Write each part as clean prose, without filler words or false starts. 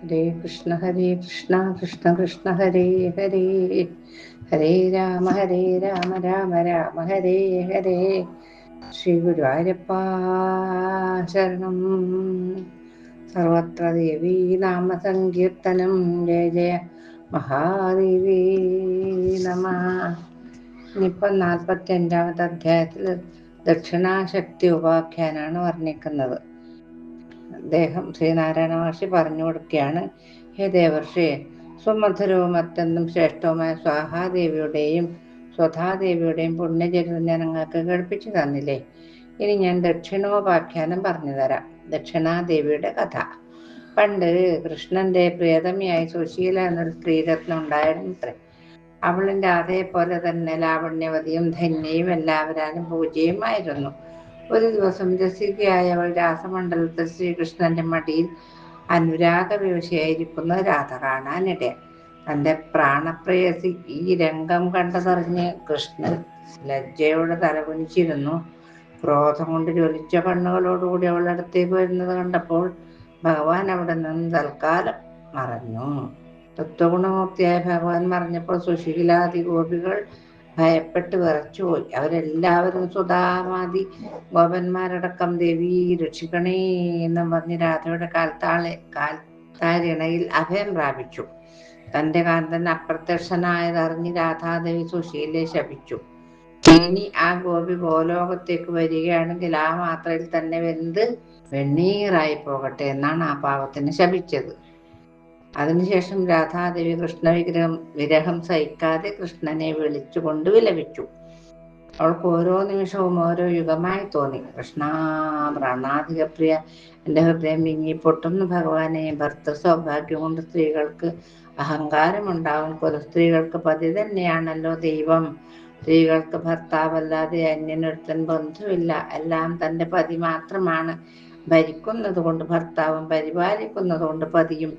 ഹരേ കൃഷ്ണ കൃഷ്ണ കൃഷ്ണ ഹരേ ഹരേ, ഹരേ രാമ രാമ രാമ ഹരേ ഹരേ. ശ്രീ ഗുരുവായൂരപ്പ ശരണം. സർവത്ര ദേവീ നാമ സങ്കീർത്തനം. ജയ ജയ മഹാദേവി നമ. ഇനിയിപ്പം 45-ാമത്തെ അധ്യായത്തിൽ ദക്ഷിണാശക്തി ഉപാഖ്യാനാണ് വർണ്ണിക്കുന്നത്. അദ്ദേഹം ശ്രീനാരായണ മഹർഷി പറഞ്ഞു കൊടുക്കുകയാണ്. ഹേ ദേവർഷിയെ, സുമധുരവും അത്യന്തം ശ്രേഷ്ഠവുമായ സ്വാഹാദേവിയുടെയും സ്വധാദേവിയുടെയും പുണ്യചരിതം ഞാൻ നിങ്ങൾക്ക് കേൾപ്പിച്ചു തന്നില്ലേ. ഇനി ഞാൻ ദക്ഷിണോപാഖ്യാനം പറഞ്ഞു തരാം. ദക്ഷിണാദേവിയുടെ കഥ. പണ്ട് കൃഷ്ണന്റെ പ്രിയതമയായി സുശീല എന്നൊരു സ്ത്രീരത്നം ഉണ്ടായിരുന്നത്രേ. അവളും രാധയെപ്പോലെ തന്നെ ലാവണ്യവതിയും ധന്യയും എല്ലാവരാലും പൂജ്യയുമായിരുന്നു. ഒരു ദിവസം രസികയായ അവൾ രാസമണ്ഡലത്തിൽ ശ്രീകൃഷ്ണന്റെ മടിയിൽ അനുരാഗവിവശയായിരിക്കുന്ന രാധ കാണാനിടയായി. തന്റെ പ്രാണപ്രേയസി ഈ രംഗം കണ്ടതറിഞ്ഞ് കൃഷ്ണൻ ലജ്ജയോടെ തലകുനിച്ചിരുന്നു. ക്രോധം കൊണ്ട് ജ്വലിച്ച കണ്ണുകളോടുകൂടി അവൾ അടുത്തേക്ക് വരുന്നത് കണ്ടപ്പോൾ ഭഗവാൻ അവിടെ നിന്ന് തൽക്കാലം മറഞ്ഞു. തത്വഗുണമൂർത്തിയായ ഭഗവാൻ മറഞ്ഞപ്പോൾ സുശീലാദി ഗോപികൾ ഭയപ്പെട്ട് വിറച്ചുപോയി. അവരെല്ലാവരും സുധാമാദി ഗോപന്മാരടക്കം ദേവി രക്ഷിക്കണേ എന്നും പറഞ്ഞ് രാധയുടെ കാൽത്താരിണയിൽ അഭയം പ്രാപിച്ചു. തന്റെ കാന്തൻ അപ്രത്യക്ഷനായതറിഞ്ഞ് രാധാദേവി സുശീലയെ ശപിച്ചു. ഇനി ആ ഗോപി ഗോലോകത്തേക്ക് വരികയാണെങ്കിൽ ആ മാത്രയിൽ തന്നെ വെന്ത് വെണ്ണീറായി പോകട്ടെ എന്നാണ് ആ പാവത്തിന് ശപിച്ചത്. അതിനുശേഷം രാധാദേവി വിരഹം സഹിക്കാതെ കൃഷ്ണനെ വിളിച്ചുകൊണ്ട് വിലപിച്ചു. അവൾക്ക് ഓരോ നിമിഷവും ഓരോ യുഗമായി തോന്നി. കൃഷ്ണ, പ്രാണാധികപ്രിയ, എൻ്റെ ഹൃദയം വിങ്ങിപ്പൊട്ടുന്നു ഭഗവാനെ. ഭർത്തൃ സൗഭാഗ്യം കൊണ്ട് സ്ത്രീകൾക്ക് അഹങ്കാരമുണ്ടാവും. കുലസ്ത്രീകൾക്ക് പതി തന്നെയാണല്ലോ ദൈവം. സ്ത്രീകൾക്ക് ഭർത്താവല്ലാതെ അന്യനൊരുത്തൻ ബന്ധുവില്ല. എല്ലാം തൻ്റെ പതി മാത്രമാണ്. ഭരിക്കുന്നത് കൊണ്ട് ഭർത്താവും പരിപാലിക്കുന്നത് കൊണ്ട് പതിയും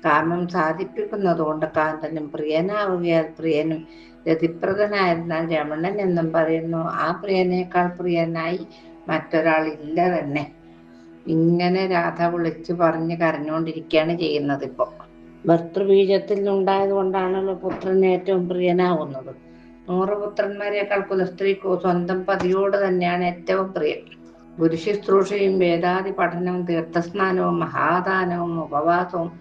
കാമം സാധിപ്പിക്കുന്നത് കൊണ്ട് കാന്തനും പ്രിയനാവുകയാൽ പ്രിയനും രതിപ്രദനായിരുന്നാൽ രമണൻ എന്നും പറയുന്നു. ആ പ്രിയനേക്കാൾ പ്രിയനായി മറ്റൊരാൾ ഇല്ല തന്നെ. ഇങ്ങനെ രാധ വിളിച്ചു പറഞ്ഞ് കരഞ്ഞുകൊണ്ടിരിക്കുകയാണ് ചെയ്യുന്നത്. ഇപ്പോൾ ഭർത്തൃബീജത്തിൽ ഉണ്ടായത് കൊണ്ടാണല്ലോ പുത്രൻ ഏറ്റവും പ്രിയനാവുന്നത്. 100 പുത്രന്മാരെക്കാൾ കുലസ്ത്രീക്കോ സ്വന്തം പതിയോട് തന്നെയാണ് ഏറ്റവും പ്രിയം. ഗുരുശുശ്രൂഷയും വേദാദി പഠനവും തീർത്ഥസ്നാനവും മഹാദാനവും ഉപവാസവും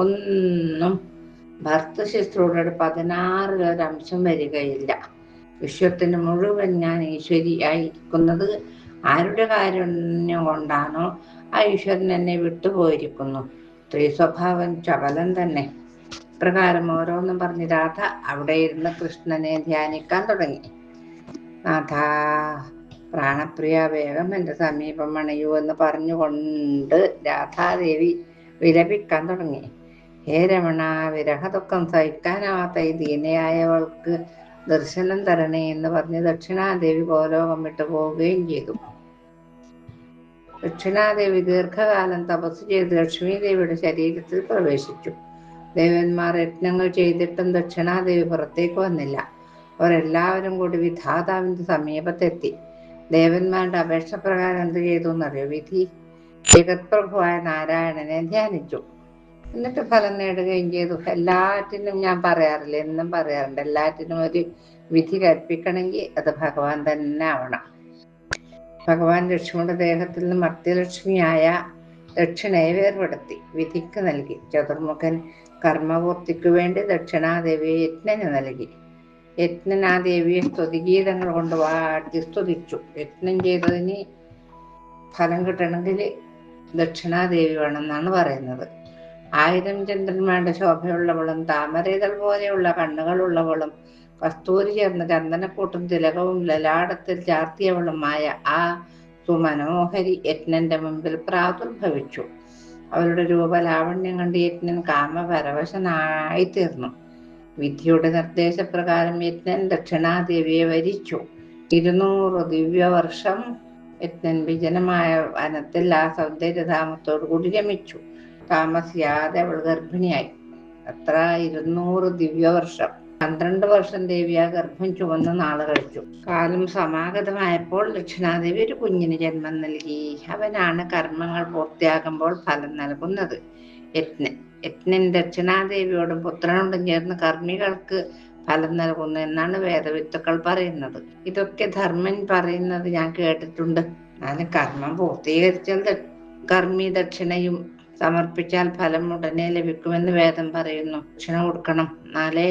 ഒന്നും ഭർത്തൃശുശ്രൂഷയുടെ 16 വരികയില്ല. വിശ്വത്തിന് മുഴുവൻ ഞാൻ ഈശ്വരിയായിരിക്കുന്നത് ആരുടെ കാരുണ്യം കൊണ്ടാണോ ആ ഈശ്വരൻ എന്നെ വിട്ടുപോയിരിക്കുന്നു. സ്ത്രീ സ്വഭാവം ചപലം തന്നെ. പ്രകാരം ഓരോന്നും പറഞ്ഞ് രാധ അവിടെ ഇരുന്ന് കൃഷ്ണനെ ധ്യാനിക്കാൻ തുടങ്ങി. നാഥ, പ്രാണപ്രിയ, വേഗം എൻ്റെ സമീപം അണയൂ എന്ന് പറഞ്ഞുകൊണ്ട് രാധാദേവി വിലപിക്കാൻ തുടങ്ങി. ഹേ രമണ, വിരഹദുഃഖം സഹിക്കാനാവാത്ത ഈ ദീനയായവൾക്ക് ദർശനം തരണേ എന്ന് പറഞ്ഞ് ദക്ഷിണാദേവി ഗോലോകം വിട്ടു പോവുകയും ചെയ്തു. ദക്ഷിണാദേവി ദീർഘകാലം തപസ് ചെയ്ത് ലക്ഷ്മീദേവിയുടെ ശരീരത്തിൽ പ്രവേശിച്ചു. ദേവന്മാർ യജ്ഞങ്ങൾ ചെയ്തിട്ടും ദക്ഷിണാദേവി പുറത്തേക്ക് വന്നില്ല. അവരെല്ലാവരും കൂടി വിധാതാവിന്റെ സമീപത്തെത്തി. ദേവന്മാരുടെ അപേക്ഷ പ്രകാരം എന്ത് ചെയ്തു എന്നറിയോ? വിധി ജഗത്പ്രഭുവായ നാരായണനെ ധ്യാനിച്ചു. എന്നിട്ട് ഫലം നേടുകയും ചെയ്തു. എല്ലാറ്റിനും ഞാൻ പറയാറില്ല, എന്നും പറയാറുണ്ട്, എല്ലാറ്റിനും ഒരു വിധി കൽപ്പിക്കണമെങ്കിൽ അത് ഭഗവാൻ തന്നെ ആവണം. ഭഗവാൻ ലക്ഷ്മിയുടെ ദേഹത്തിൽ നിന്ന് മർത്യലക്ഷ്മിയായ ദക്ഷിണയെ വേർപെടുത്തി വിധിക്ക് നൽകി. ചതുർമുഖൻ കർമ്മപൂർത്തിക്കു വേണ്ടി ദക്ഷിണാദേവിയെ യജ്ഞന് നൽകി. യജ്ഞൻ ആ ദേവിയെ സ്തുതിഗീതങ്ങൾ കൊണ്ട് വാഴ്ത്തി സ്തുതിച്ചു. യജ്ഞം ചെയ്തതിന് ഫലം കിട്ടണമെങ്കിൽ ദക്ഷിണാദേവി വേണമെന്നാണ് പറയുന്നത്. 1000 ചന്ദ്രന്മാരുടെ ശോഭയുള്ളവളും താമരയിതൾ പോലെയുള്ള കണ്ണുകളുള്ളവളും കസ്തൂരി ചേർന്ന ചന്ദനക്കൂട്ടും തിലകവും ലലാടത്തിൽ ചാർത്തിയവളുമായ ആ സുമനോഹരി യജ്ഞന്റെ മുമ്പിൽ പ്രാദുർഭവിച്ചു. അവരുടെ രൂപലാവണ്യം കണ്ട് യജ്ഞൻ കാമപരവശനായി തീർന്നു. വിധിയുടെ നിർദ്ദേശപ്രകാരം യജ്ഞൻ ദക്ഷിണാദേവിയെ വരിച്ചു. 200 ദിവ്യവർഷം യജ്ഞൻ വിജനമായ വനത്തിൽ ആ സൗന്ദര്യധാമത്തോടു കൂടി രമിച്ചു. താമസിയാതെ അവൾ ഗർഭിണിയായി. അത്ര 200 ദിവ്യവർഷം. 12 വർഷം ദേവി ആ ഗർഭം ചുമന്ന് നാള് കഴിച്ചു. കാലം സമാഗതമായപ്പോൾ ദക്ഷിണാദേവി ഒരു കുഞ്ഞിന് ജന്മം നൽകി. അവനാണ് കർമ്മങ്ങൾ പൂർത്തിയാകുമ്പോൾ ഫലം നൽകുന്നത്. യജ്ഞൻ ദക്ഷിണാദേവിയോടും പുത്രനോടും ചേർന്ന് കർമ്മികൾക്ക് ഫലം നൽകുന്നു എന്നാണ് വേദവിത്തുക്കൾ പറയുന്നത്. ഇതൊക്കെ ധർമ്മൻ പറയുന്നത് ഞാൻ കേട്ടിട്ടുണ്ട്. എന്നാലും കർമ്മം പൂർത്തീകരിച്ചാൽ കർമ്മി ദക്ഷിണയും സമർപ്പിച്ചാൽ ഫലം ഉടനെ ലഭിക്കുമെന്ന് വേദം പറയുന്നു. ദക്ഷിണ കൊടുക്കണം, എന്നാലേ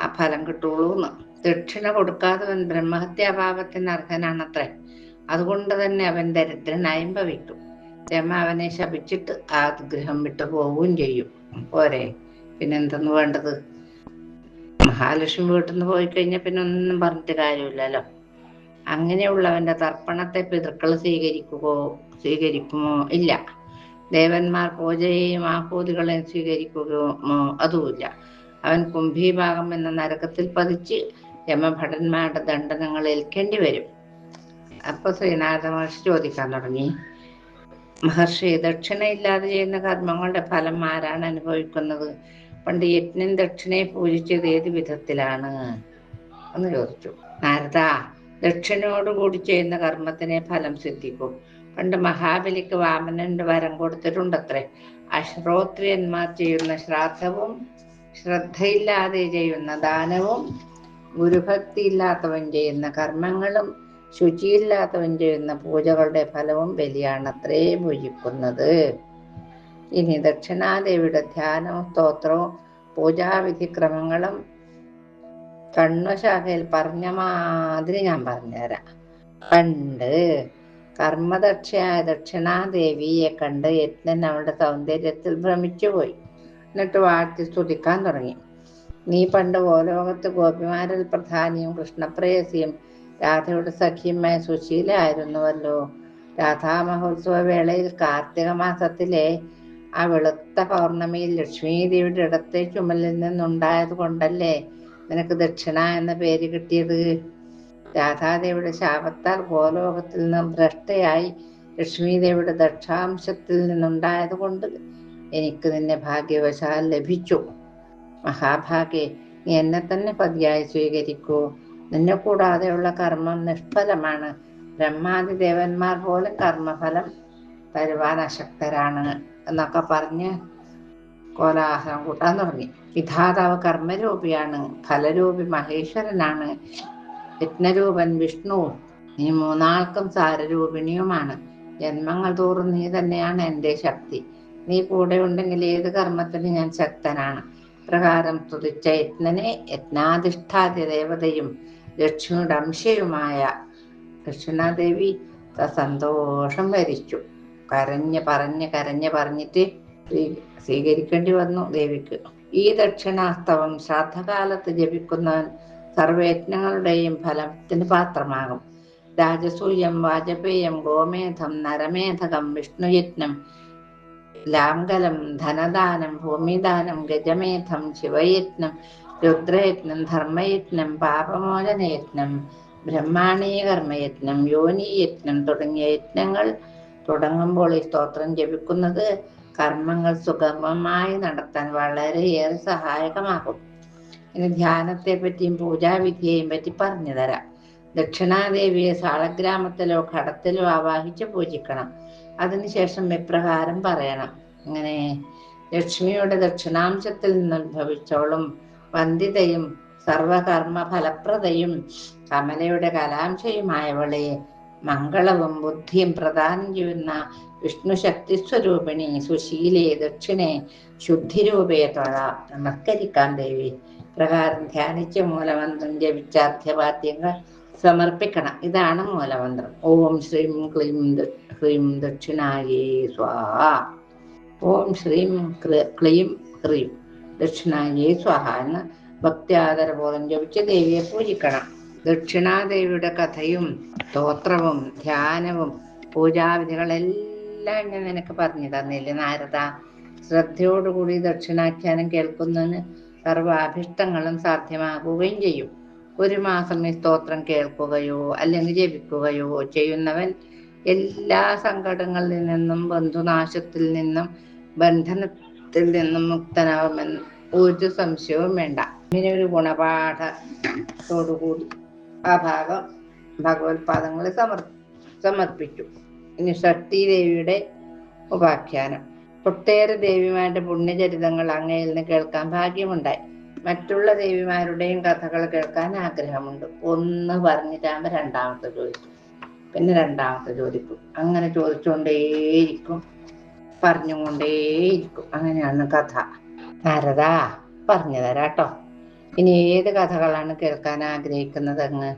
ആ ഫലം കിട്ടുള്ളൂ എന്ന്. ദക്ഷിണ കൊടുക്കാത്തവൻ ബ്രഹ്മഹത്യാപാപത്തിന് അർഹനാണത്രേ. അതുകൊണ്ട് തന്നെ അവൻ ദരിദ്രനായും ഭവിക്കും. രമ അവനെ ശപിച്ചിട്ട് ആ ഗൃഹം വിട്ടു പോവുകയും ചെയ്യും. പോരെ, പിന്നെന്തെന്ന് വേണ്ടത്? മഹാലക്ഷ്മി വീട്ടിൽ നിന്ന് പോയി കഴിഞ്ഞാൽ പിന്നെ ഒന്നും പറഞ്ഞിട്ട് കാര്യമില്ലല്ലോ. അങ്ങനെയുള്ളവന്റെ തർപ്പണത്തെ പിതൃക്കൾ സ്വീകരിക്കുമോ? ഇല്ല. ദേവന്മാർ പൂജയെയും ആഹൂതികളെയും സ്വീകരിക്കുമോ? അതുമില്ല. അവൻ കുംഭീഭാഗം എന്ന നരകത്തിൽ പതിച്ച് യമഭടന്മാരുടെ ദണ്ഡനങ്ങൾ ഏൽക്കേണ്ടി വരും. അപ്പൊ ശ്രീനാരദ മഹർഷി ചോദിക്കാൻ തുടങ്ങി, മഹർഷി, ദക്ഷിണയില്ലാതെ ചെയ്യുന്ന കർമ്മങ്ങളുടെ ഫലം ആരാണ് അനുഭവിക്കുന്നത്? പണ്ട് യജ്ഞൻ ദക്ഷിണയെ പൂജിച്ചത് ഏത് വിധത്തിലാണ് എന്ന് ചോദിച്ചു. നാരദ, ദക്ഷിണയോടുകൂടി ചെയ്യുന്ന കർമ്മത്തിനെ ഫലം സിദ്ധിക്കും. പണ്ട് മഹാബലിക്ക് വാമനന്റെ വരം കൊടുത്തിട്ടുണ്ടത്രേ. അശ്രോത്രിയന്മാർ ചെയ്യുന്ന ശ്രാദ്ധവും ശ്രദ്ധയില്ലാതെ ചെയ്യുന്ന ദാനവും ഗുരുഭക്തി ഇല്ലാത്തവൻ ചെയ്യുന്ന കർമ്മങ്ങളും ശുചിയില്ലാത്തവൻ ചെയ്യുന്ന പൂജകളുടെ ഫലവും ബലിയാണത്രേ ഭുജിക്കുന്നത്. ഇനി ദക്ഷിണാദേവിയുടെ ധ്യാനവും സ്തോത്രവും പൂജാവിധിക്രമങ്ങളും കണ്വശാഖയിൽ പറഞ്ഞ മാതിരി ഞാൻ പറഞ്ഞുതരാം. പണ്ട് കർമ്മദക്ഷയായ ദക്ഷിണാദേവിയെ കണ്ട് യജ്ഞൻ അവളുടെ സൗന്ദര്യത്തിൽ ഭ്രമിച്ചുപോയി. എന്നിട്ട് വാഴ്ത്തി സ്തുതിക്കാൻ തുടങ്ങി. നീ പണ്ട് ഗോലോകത്ത് ഗോപിമാരിൽ പ്രധാനിയും കൃഷ്ണപ്രേയസിയും രാധയുടെ സഖിയുമായ സുശീലയായിരുന്നുവല്ലോ. രാധാമഹോത്സവ വേളയിൽ കാർത്തിക മാസത്തിലെ ആ വെളുത്ത പൗർണമിയിൽ ലക്ഷ്മീദേവിയുടെ ഇടത്തെ ചുമലിൽ നിന്നുണ്ടായത് കൊണ്ടല്ലേ നിനക്ക് ദക്ഷിണ എന്ന പേര് കിട്ടിയത്. രാധാദേവിയുടെ ശാപത്താൽ ഗോലോകത്തിൽ നിന്നും ഭ്രഷ്ടയായി ലക്ഷ്മീദേവിയുടെ ദക്ഷാംശത്തിൽ നിന്നുണ്ടായത് കൊണ്ട് എനിക്ക് നിന്നെ ഭാഗ്യവശാൽ ലഭിച്ചു. മഹാഭാഗ്യെ, നീ എന്നെ തന്നെ പതിയായി സ്വീകരിക്കൂ. നിന്നെ കൂടാതെയുള്ള കർമ്മം നിഷ്ഫലമാണ്. ബ്രഹ്മാദി ദേവന്മാർ പോലും കർമ്മഫലം തരുവാൻ അശക്തരാണ് എന്നൊക്കെ പറഞ്ഞ് കോലാഹലം കൂട്ടാൻ തുടങ്ങി. വിധാതാവ് കർമ്മരൂപിയാണ്, ഫലരൂപി മഹേശ്വരനാണ്, യജ്ഞരൂപൻ വിഷ്ണു. നീ മൂന്നാൾക്കും സാരരൂപിണിയുമാണ്. ജന്മങ്ങൾ തോറും നീ തന്നെയാണ് എൻ്റെ ശക്തി. നീ കൂടെ ഉണ്ടെങ്കിൽ ഏത് കർമ്മത്തിന് ഞാൻ ശക്തനാണ്. പ്രകാരം സ്തുതിച്ച യജ്ഞനെ യജ്ഞാധിഷ്ഠാദ്യ ദേവതയും ലക്ഷ്മിയുടെ അംശയുമായ ദക്ഷിണാദേവി സന്തോഷം വരിച്ചു. കരഞ്ഞിട്ട് സ്വീകരിക്കേണ്ടി വന്നു ദേവിക്ക്. ഈ ദക്ഷിണാസ്തവം ശ്രാദ്ധകാലത്ത് ജപിക്കുന്നവൻ സർവയജ്ഞങ്ങളുടെയും ഫലത്തിന് പാത്രമാകും. രാജസൂയം, വാജപേയം, ഗോമേധം, നരമേധകം, വിഷ്ണുയജ്ഞം, ലാംഗലം, ധനദാനം, ഭൂമിദാനം, ഗജമേധം, ശിവയജ്ഞം, രുദ്രയജ്ഞം, ധർമ്മയജ്ഞം, പാപമോചനയജ്ഞം, ബ്രഹ്മാണീകർമ്മയജ്ഞം, യോനിയജ്ഞം തുടങ്ങിയ യജ്ഞങ്ങൾ തുടങ്ങുമ്പോൾ ഈ സ്തോത്രം ജപിക്കുന്നത് കർമ്മങ്ങൾ സുഗമമായി നടത്താൻ വളരെയേറെ സഹായകമാകും. ഇനി ധ്യാനത്തെ പറ്റിയും പൂജാവിധിയെയും പറ്റി പറഞ്ഞു തരാം. ദക്ഷിണാദേവിയെ സാളഗ്രാമത്തിലോ ഘടത്തിലോ ആവാഹിച്ച് പൂജിക്കണം. അതിനുശേഷം ഇപ്രകാരം പറയണം. അങ്ങനെ ലക്ഷ്മിയുടെ ദക്ഷിണാംശത്തിൽ നിന്നുദ്ഭവിച്ചോളും വന്ദിതയും സർവകർമ്മ ഫലപ്രദയും കമലയുടെ കലാംശയുമായവളെ, മംഗളവും ബുദ്ധിയും പ്രദാനം ചെയ്യുന്ന വിഷ്ണു ശക്തി സ്വരൂപിണി സുശീലേ ദക്ഷിണെ ശുദ്ധിരൂപയെ തൊഴാം, നമസ്കരിക്കാം ദേവി. പ്രകാരം ധ്യാനിച്ച മൂലമന്ത്രം ജപിച്ച അർഘ്യവാദ്യങ്ങൾ സമർപ്പിക്കണം. ഇതാണ് മൂലമന്ത്രം. ഓം ശ്രീം ക്ലീം ഹ്രീം ദക്ഷിണായേ സ്വാഹ. ഓം ശ്രീം ക്ലീം ഹ്രീം ദക്ഷിണായേ സ്വാഹ എന്ന് ഭക്തിയാദരബോധം ജപിച്ച് ദേവിയെ പൂജിക്കണം. ദക്ഷിണാദേവിയുടെ കഥയും സ്തോത്രവും ധ്യാനവും പൂജാവിധികളെല്ലാം ഞാൻ നിനക്ക് പറഞ്ഞു തന്നില്ലേ നാരദ? ശ്രദ്ധയോടുകൂടി ദക്ഷിണാഖ്യാനം കേൾക്കുന്നതിന് സർവാഭിഷ്ടങ്ങളും സാധ്യമാകുകയും ചെയ്യും. ഒരു മാസം ഈ സ്തോത്രം കേൾക്കുകയോ അല്ലെങ്കിൽ ജപിക്കുകയോ ചെയ്യുന്നവൻ എല്ലാ സങ്കടങ്ങളിൽ നിന്നും ബന്ധുനാശത്തിൽ നിന്നും ബന്ധനത്തിൽ നിന്നും മുക്തനാകുമെന്ന് ഒരു സംശയവും വേണ്ട. ഇങ്ങനെ ഒരു ഗുണപാഠത്തോടുകൂടി ആ ഭാഗം ഭഗവത്പാദങ്ങളിൽ സമർപ്പിച്ചു. ഇനി ഷഷ്ഠീദേവിയുടെ ഉപാഖ്യാനം. ഒട്ടേറെ ദേവിമാരുടെ പുണ്യചരിതങ്ങൾ അങ്ങയിൽ നിന്ന് കേൾക്കാൻ ഭാഗ്യമുണ്ടായി. മറ്റുള്ള ദേവിമാരുടെയും കഥകൾ കേൾക്കാൻ ആഗ്രഹമുണ്ട്. ഒന്ന് പറഞ്ഞിട്ടാകുമ്പോൾ രണ്ടാമത്തെ ചോദിക്കും, പിന്നെ രണ്ടാമത്തെ ചോദിക്കും, അങ്ങനെ ചോദിച്ചുകൊണ്ടേയിരിക്കും, പറഞ്ഞുകൊണ്ടേയിരിക്കും. അങ്ങനെയാണ് കഥ. നാരദാ, പറഞ്ഞു തരാട്ടോ. ഇനി ഏത് കഥകളാണ് കേൾക്കാൻ ആഗ്രഹിക്കുന്നത് അങ്ങ്?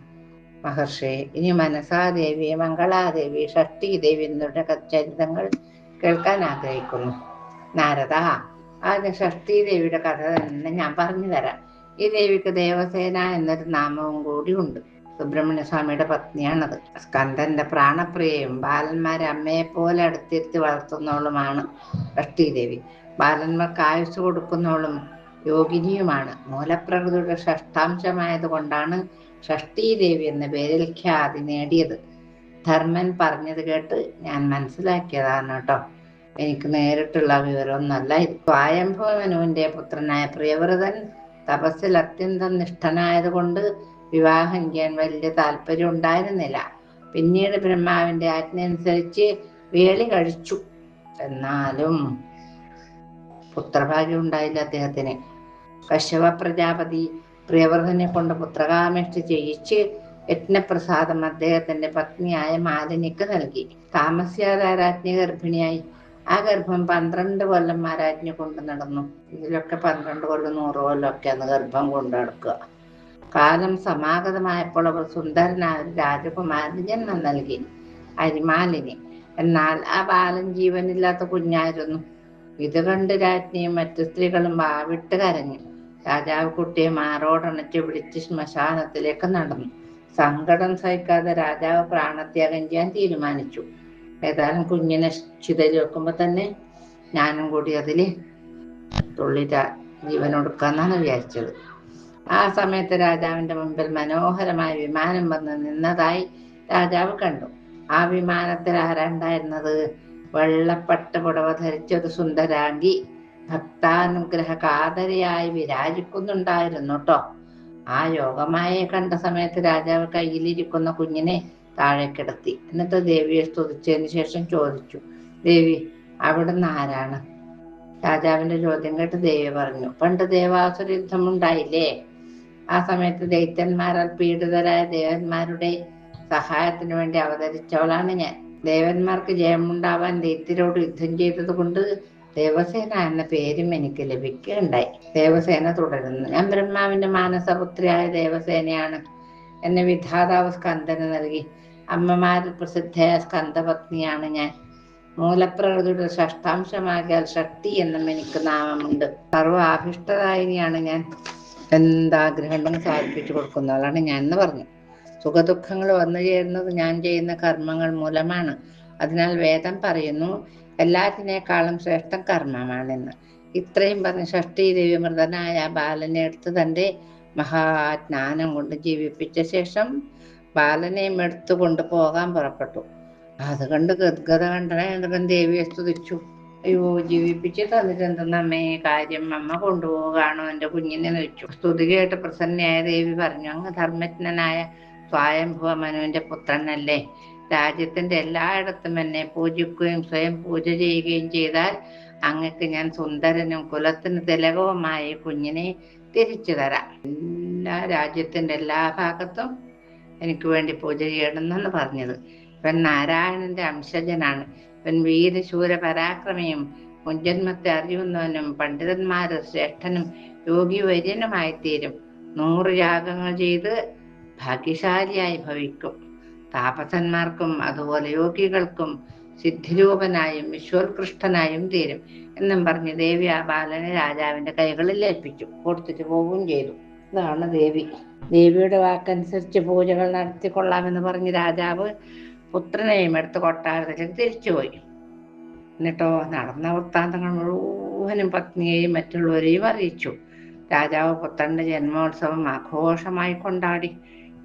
മഹർഷി, ഇനി മനസാദേവി, മംഗളാദേവി, ഷഷ്ഠീദേവി എന്നിവരുടെ ചരിതങ്ങൾ കേൾക്കാൻ ആഗ്രഹിക്കുന്നു. നാരദ, ആദ്യം ഷഷ്ഠീദേവിയുടെ കഥ തന്നെ ഞാൻ പറഞ്ഞു തരാം. ഈ ദേവിക്ക് ദേവസേന എന്നൊരു നാമവും കൂടി ഉണ്ട്. സുബ്രഹ്മണ്യ സ്വാമിയുടെ പത്നിയാണത്. സ്കന്ദന്റെ പ്രാണപ്രിയയും ബാലന്മാരെ അമ്മയെ പോലെ അടുത്തിരുത്തി വളർത്തുന്നവളുമാണ് ഷഷ്ഠീദേവി. ബാലന്മാർക്ക് ആയുസ് കൊടുക്കുന്നവളും യോഗിനിയുമാണ്. മൂലപ്രകൃതിയുടെ ഷഷ്ടാംശമായത് കൊണ്ടാണ് ഷഷ്ഠീദേവി എന്ന പേരിൽ ഖ്യാതി നേടിയത്. ധർമ്മൻ പറഞ്ഞത് കേട്ട് ഞാൻ മനസ്സിലാക്കിയതാണ് കേട്ടോ. എനിക്ക് നേരിട്ടുള്ള വിവരമൊന്നല്ല ഇത്. സ്വയംഭുവനുവിന്റെ പുത്രനായ പ്രിയവ്രതൻ തപസ്സിൽ അത്യന്തം നിഷ്ഠനായതുകൊണ്ട് വിവാഹം ചെയ്യാൻ വലിയ താല്പര്യം ഉണ്ടായിരുന്നില്ല. പിന്നീട് ബ്രഹ്മാവിന്റെ ആജ്ഞ അനുസരിച്ച് വേളി കഴിച്ചു. എന്നാലും പുത്രഭാഗ്യം ഉണ്ടായില്ല അദ്ദേഹത്തിന്. കശ്യപ പ്രജാപതി പ്രിയവ്രതനെ കൊണ്ട് പുത്രകാമേഷ്ടി ചെയ്യിച്ച് യജ്ഞപ്രസാദം അദ്ദേഹത്തിന്റെ പത്നിയായ മാലിനിക്ക് നൽകി. താമസിയാതെ രാജ്ഞി ഗർഭിണിയായി. ആ ഗർഭം 12 കൊല്ലം ആ രാജ്ഞി കൊണ്ട് നടന്നു. ഇതിലൊക്കെ 12 കൊല്ലം 100 കൊല്ലം ഒക്കെയാണ് ഗർഭം കൊണ്ട് നടക്കുക. കാലം സമാഗതമായപ്പോൾ അവർ സുന്ദരനായ ഒരു രാജകുമാരന് ജന്മം നൽകി, അരിമാലിനി. എന്നാൽ ആ ബാലൻ ജീവനില്ലാത്ത കുഞ്ഞായിരുന്നു. ഇത് കണ്ട് രാജ്ഞിയും മറ്റു സ്ത്രീകളും വാവിട്ട് കരഞ്ഞു. രാജാവ് കുട്ടിയെ മാറോടണച്ച് പിടിച്ച് ശ്മശാനത്തിലേക്ക് നടന്നു. സങ്കടം സഹിക്കാതെ രാജാവ് പ്രാണത്യാഗം ചെയ്യാൻ തീരുമാനിച്ചു. ഏതായാലും കുഞ്ഞിനെ ചിതയിൽ വെക്കുമ്പോ തന്നെ ഞാനും കൂടി അതില് തുള്ളി ജീവനൊടുക്കാന്നാണ് വിചാരിച്ചത്. ആ സമയത്ത് രാജാവിന്റെ മുമ്പിൽ മനോഹരമായ വിമാനം വന്ന് നിന്നതായി രാജാവ് കണ്ടു. ആ വിമാനത്തിൽ ആരാണ്ടായിരുന്നത്? വെള്ളപ്പട്ട് പുടവ ധരിച്ചൊരു സുന്ദരാംഗി ഭക്താനുഗ്രഹ കാതരയായി വിരാജിക്കുന്നുണ്ടായിരുന്നു കേട്ടോ. ആ യോഗമായെ കണ്ട സമയത്ത് രാജാവ് കയ്യിലിരിക്കുന്ന കുഞ്ഞിനെ താഴെ കിടത്തി. എന്നിട്ട് ദേവിയെ സ്തുതിച്ചതിന് ശേഷം ചോദിച്ചു, ദേവി, അവിടുന്ന് ആരാണ്? രാജാവിന്റെ ചോദ്യം കേട്ട് ദേവി പറഞ്ഞു, പണ്ട് ദേവാസുര യുദ്ധമുണ്ടായില്ലേ, ആ സമയത്ത് ദൈത്യന്മാരാൽ പീഡിതരായ ദേവന്മാരുടെ സഹായത്തിനു വേണ്ടി അവതരിച്ചവളാണ് ഞാൻ. ദേവന്മാർക്ക് ജയമുണ്ടാവാൻ ദൈത്യരോട് യുദ്ധം ചെയ്തത് കൊണ്ട് ദേവസേന എന്ന പേരും എനിക്ക് ലഭിക്കുകയുണ്ടായി. ദേവസേന തുടരുന്നു. ഞാൻ ബ്രഹ്മാവിന്റെ മാനസപുത്രിയായ ദേവസേനയാണ്. എന്നെ വിധാതാവ് സ്കന്ദന് നൽകി. അമ്മമാരിൽ പ്രസിദ്ധയായ സ്കന്ദപത്നിയാണ് ഞാൻ. മൂലപ്രകൃതിയുടെ ഷഷ്ടാംശമാകിയാൽ ഷഷ്ടി എന്നും എനിക്ക് നാമമുണ്ട്. സർവാഭിഷ്ടദായിനിയാണ് ഞാൻ. എന്താഗ്രഹം സാധിപ്പിച്ചു കൊടുക്കുന്നവളാണ് ഞാൻ എന്ന് പറഞ്ഞു. സുഖദുഃഖങ്ങൾ വന്നു ചേരുന്നത് ഞാൻ ചെയ്യുന്ന കർമ്മങ്ങൾ മൂലമാണ്. അതിനാൽ വേദം പറയുന്നു, എല്ലാറ്റിനേക്കാളും ശ്രേഷ്ഠം കർമ്മമാണെന്ന്. ഇത്രയും പറഞ്ഞ് ഷഷ്ഠീദേവി മൃതനായ ബാലനെ എടുത്ത് തൻ്റെ മഹാജ്ഞാനം കൊണ്ട് ജീവിപ്പിച്ച ശേഷം ബാലനെയും എടുത്തു കൊണ്ടുപോകാൻ പുറപ്പെട്ടു. അത് കണ്ട് ഗദ്ഗത കണ്ടനേന്ദ്രൻ ദേവിയെ സ്തുതിച്ചു. അയ്യോ, ജീവിപ്പിച്ച് തന്നിട്ട് എന്തെന്നമ്മേ കാര്യം, അമ്മ കൊണ്ടുപോകാണോ എൻ്റെ കുഞ്ഞിനെ വെച്ചു. സ്തുതി കേട്ട് പ്രസന്നയായ ദേവി പറഞ്ഞു, അങ്ങ് ധർമ്മജ്ഞനായ സ്വയംഭുവ മനുവിന്റെ പുത്രനല്ലേ? രാജ്യത്തിന്റെ എല്ലായിടത്തും എന്നെ പൂജിക്കുകയും സ്വയം പൂജ ചെയ്യുകയും ചെയ്താൽ അങ്ങക്ക് ഞാൻ സുന്ദരനും കുലത്തിന് തിലകവുമായി കുഞ്ഞിനെ തിരിച്ചു തരാം. രാജ്യത്തിന്റെ എല്ലാ ഭാഗത്തും എനിക്ക് വേണ്ടി പൂജ ചെയ്യണമെന്നാണ് പറഞ്ഞത്. ഇവൻ നാരായണന്റെ അംശജനാണ്. ഇവൻ വീരശൂര പരാക്രമിയും മുൻജന്മത്തെ അറിയുന്നവനും പണ്ഡിതന്മാര് ശ്രേഷ്ഠനും യോഗി വര്യനുമായി തീരും. 100 യാഗങ്ങൾ ചെയ്ത് ഭാഗ്യശാലിയായി ഭവിക്കും. താപസന്മാർക്കും അതുപോലെ യോഗികൾക്കും സിദ്ധിരൂപനായും വിശ്വോത്കൃഷ്ടനായും തീരും എന്നും പറഞ്ഞ് ദേവി ആ ബാലനെ രാജാവിന്റെ കൈകളിൽ ഏൽപ്പിച്ചു കൊടുത്തിട്ട് പോവുകയും ചെയ്തു. ഇതാണ് ദേവി. ദേവിയുടെ വാക്കനുസരിച്ച് പൂജകൾ നടത്തിക്കൊള്ളാമെന്ന് പറഞ്ഞ് രാജാവ് പുത്രനെയും എടുത്ത് കൊട്ടാരത്തിലേക്ക് തിരിച്ചുപോയി. എന്നിട്ടോ നടന്ന വൃത്താന്തങ്ങൾ മുഴുവനും പത്നിയെയും മറ്റുള്ളവരെയും അറിയിച്ചു. രാജാവ് പുത്രന്റെ ജന്മോത്സവം ആഘോഷമായി കൊണ്ടാടി.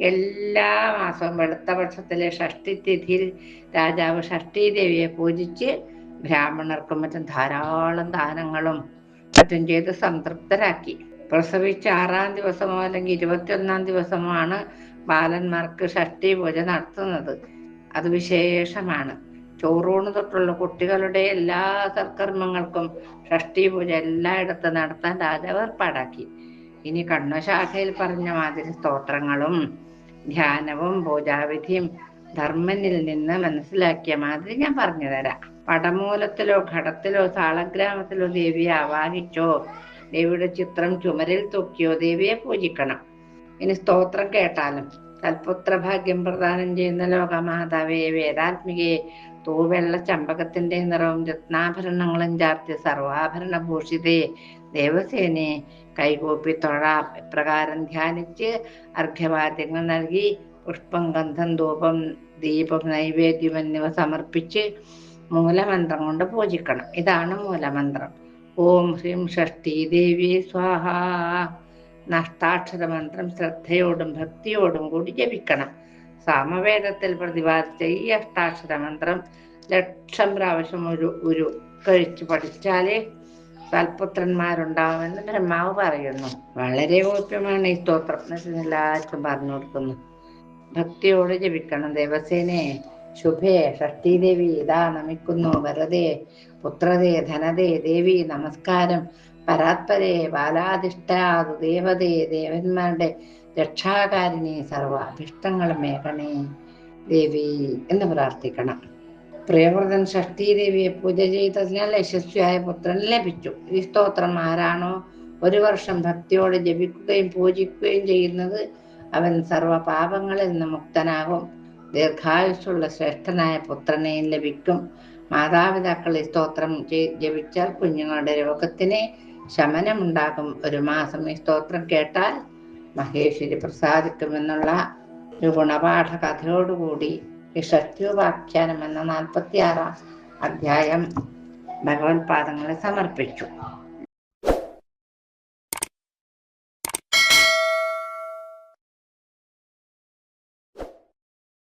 എല്ലാ മാസവും വെളുത്ത പക്ഷത്തിലെ ഷഷ്ഠി തിഥിയിൽ രാജാവ് ഷഷ്ഠീദേവിയെ പൂജിച്ച് ബ്രാഹ്മണർക്കും മറ്റും ധാരാളം ദാനങ്ങളും മറ്റും ചെയ്ത് സംതൃപ്തരാക്കി. പ്രസവിച്ച 6-ാം ദിവസമോ അല്ലെങ്കിൽ 21-ാം ദിവസമോ ആണ് ബാലന്മാർക്ക് ഷഷ്ഠി പൂജ നടത്തുന്നത്. അത് വിശേഷമാണ്. ചോറൂണ് തൊട്ടുള്ള കുട്ടികളുടെ എല്ലാ സൽക്കർമ്മങ്ങൾക്കും ഷഷ്ഠി പൂജ എല്ലായിടത്തും നടത്താൻ രാജാവ് ഏർപ്പാടാക്കി. ഇനി കണ്വശാഖയിൽ പറഞ്ഞ മാതിരി സ്തോത്രങ്ങളും ധ്യാനവും പൂജാവിധിയും ധർമ്മനിൽ നിന്ന് മനസ്സിലാക്കിയ മാതിരി ഞാൻ പറഞ്ഞു തരാം. പടമൂലത്തിലോ ഘടത്തിലോ സാളഗ്രാമത്തിലോ ദേവിയെ ആവാഹിച്ചോ ദേവിയുടെ ചിത്രം ചുമരിൽ തൂക്കിയോ ദേവിയെ പൂജിക്കണം. ഇനി സ്തോത്രം കേട്ടാലും സൽപുത്ര ഭാഗ്യം പ്രദാനം ചെയ്യുന്ന ലോകമാതാവേ, വേദാത്മികയെ, തൂവെള്ള ചമ്പകത്തിന്റെ നിറവും രത്നാഭരണങ്ങളും ചാർത്തിയ സർവാഭരണ ഭൂഷിതയെ, ദേവസേനയെ കൈകൂപ്പി തൊഴാം. ഇപ്രകാരം ധ്യാനിച്ച് അർഘ്യവാദ്യങ്ങൾ നൽകി പുഷ്പം, ഗന്ധം, ധൂപം, ദീപം, നൈവേദ്യം എന്നിവ സമർപ്പിച്ച് മൂലമന്ത്രം കൊണ്ട് പൂജിക്കണം. ഇതാണ് മൂലമന്ത്രം. ഓം ഹ്രീം ഷഷ്ഠീ ദേവി സ്വാഹ. നഷ്ടാക്ഷര മന്ത്രം ശ്രദ്ധയോടും ഭക്തിയോടും കൂടി ജപിക്കണം. സാമവേദത്തിൽ പ്രതിപാദിച്ച ഈ അഷ്ടാക്ഷര മന്ത്രം 1,00,000 പ്രാവശ്യം ഒരു കഴിച്ച് പഠിച്ചാലേ സൽപുത്രന്മാരുണ്ടാവുമെന്ന് ബ്രഹ്മാവ് പറയുന്നു. വളരെ ഗോപ്യമാണ് ഈ സ്തോത്രം. എല്ലാവർക്കും പറഞ്ഞു കൊടുക്കുന്നു. ഭക്തിയോട് ജപിക്കണം. ദേവസേനെ, ശുഭേ, ഷഷ്ഠീദേവി ഇതാ നമിക്കുന്നു. വരദേ, പുത്രതേ, ധനതേ, ദേവി നമസ്കാരം. പരാത്പരേ, ബാലാധിഷ്ഠാതു ദേവതേ, ദേവന്മാരുടെ രക്ഷാകാരിണി, സർവ അഭിഷ്ടങ്ങളും മേഘണേ ദേവി എന്ന് പ്രാർത്ഥിക്കണം. പ്രിയവ്രതൻ ഷഷ്ഠീദേവിയെ പൂജ ചെയ്തതിനാൽ യശസ്വിയായ പുത്രൻ ലഭിച്ചു. ഈ സ്തോത്രം ആരാണോ 1 വർഷം ഭക്തിയോടെ ജപിക്കുകയും പൂജിക്കുകയും ചെയ്യുന്നത് അവൻ സർവ പാപങ്ങളിൽ നിന്ന് മുക്തനാകും. ദീർഘായുസ്സുള്ള ശ്രേഷ്ഠനായ പുത്രനെയും ലഭിക്കും. മാതാപിതാക്കൾ ഈ സ്തോത്രം ജപിച്ചാൽ കുഞ്ഞുങ്ങളുടെ രോഗത്തിന് ശമനമുണ്ടാകും. 1 മാസം ഈ സ്തോത്രം കേട്ടാൽ മഹേശ്വരി പ്രസാദിക്കുമെന്നുള്ള ഒരു ഗുണപാഠ കഥയോടുകൂടി ഈ ഷഷ്ഠ്യോപാഖ്യാനം എന്ന 46-ാം അധ്യായം ഭഗവത്പാദങ്ങളെ സമർപ്പിച്ചു.